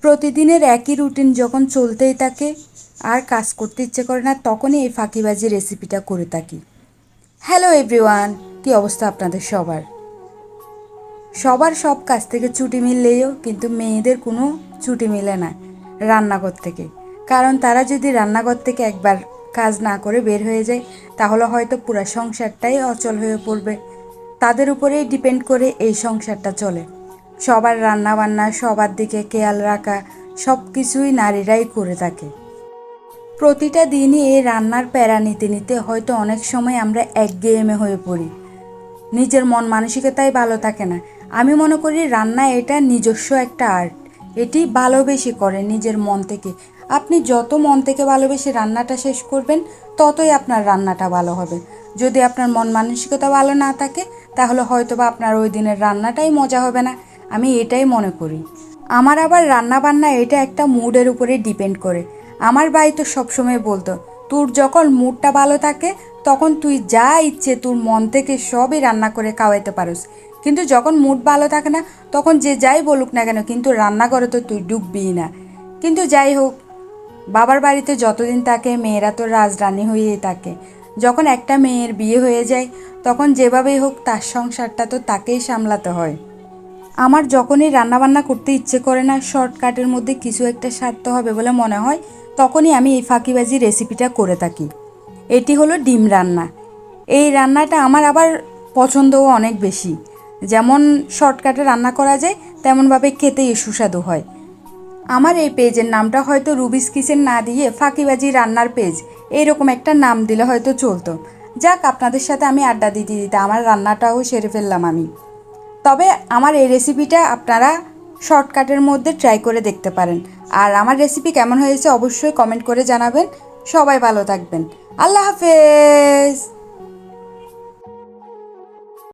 প্রতিদিনের একই রুটিন যখন চলতেই থাকে আর কাজ করতে ইচ্ছে করে না, তখনই এই ফাঁকিবাজি রেসিপিটা করে থাকি। হ্যালো এভরিওয়ান, কী অবস্থা আপনাদের সবার? সবার সব কাজ থেকে ছুটি মিললেও কিন্তু মেয়েদের কোনো ছুটি মিলে না রান্নাঘর থেকে। কারণ তারা যদি রান্নাঘর থেকে একবার কাজ না করে বের হয়ে যায়, তাহলে হয়তো পুরো সংসারটাই অচল হয়ে পড়বে। তাদের উপরেই ডিপেন্ড করে এই সংসারটা চলে। সবার রান্না বান্না, সবার দিকে খেয়াল রাখা, সব কিছুই নারীরাই করে থাকে। প্রতিটা দিনই এই রান্নার প্যারা নিতে নিতে হয়তো অনেক সময় আমরা একঘেয়েমে হয়ে পড়ি, নিজের মন মানসিকতাই ভালো থাকে না। আমি মনে করি রান্না এটা নিজস্ব একটা আর্ট। এটি ভালোবেসে করে নিজের মন থেকে। আপনি যত মন থেকে ভালোবেসে রান্নাটা শেষ করবেন, ততই আপনার রান্নাটা ভালো হবে। যদি আপনার মন মানসিকতা ভালো না থাকে, তাহলে হয়তো বা আপনার ওই দিনের রান্নাটাই মজা হবে না। আমি এটাই মনে করি। আমার আবার রান্না বান্না এটা একটা মুডের উপরে ডিপেন্ড করে। আমার ভাই তো সবসময় বলতো, তোর যখন মুডটা ভালো থাকে তখন তুই যা ইচ্ছে তোর মন থেকে সবই রান্না করে খাওয়াইতে পারোস, কিন্তু যখন মুড ভালো থাকে না, তখন যে যাই বলুক না কেন, কিন্তু রান্নাঘরে তো তুই ডুববিই না। কিন্তু যাই হোক, বাবার বাড়িতে যতদিন থাকে মেয়েরা তো রাজরানী হয়েই থাকে। যখন একটা মেয়ের বিয়ে হয়ে যায়, তখন যেভাবেই হোক তার সংসারটা তো তাকেই সামলাতে হয়। আমার যখনই রান্নাবান্না করতে ইচ্ছে করে না, শর্টকাটের মধ্যে কিছু একটা সারতে হবে বলে মনে হয়, তখনই আমি এই ফাঁকিবাজি রেসিপিটা করে থাকি। এটি হলো ডিম রান্না। এই রান্নাটা আমার আবার পছন্দও অনেক বেশি। যেমন শর্টকাটে রান্না করা যায়, তেমনভাবে খেতেই সুস্বাদু হয়। আমার এই পেজের নামটা হয়তো রুবিস কিচেন না দিয়ে ফাঁকিবাজি রান্নার পেজ এইরকম একটা নাম দিলে হয়তো চলতো। যাক, আপনাদের সাথে আমি আড্ডা দিতে দিতে আমার রান্নাটাও সেরে ফেললাম আমি। তবে আমার এই রেসিপিটা আপনারা শর্টকাটের মধ্যে ট্রাই করে দেখতে পারেন। আর আমার রেসিপি কেমন হয়েছে অবশ্যই কমেন্ট করে জানাবেন। সবাই ভালো থাকবেন। আল্লাহ হাফেজ।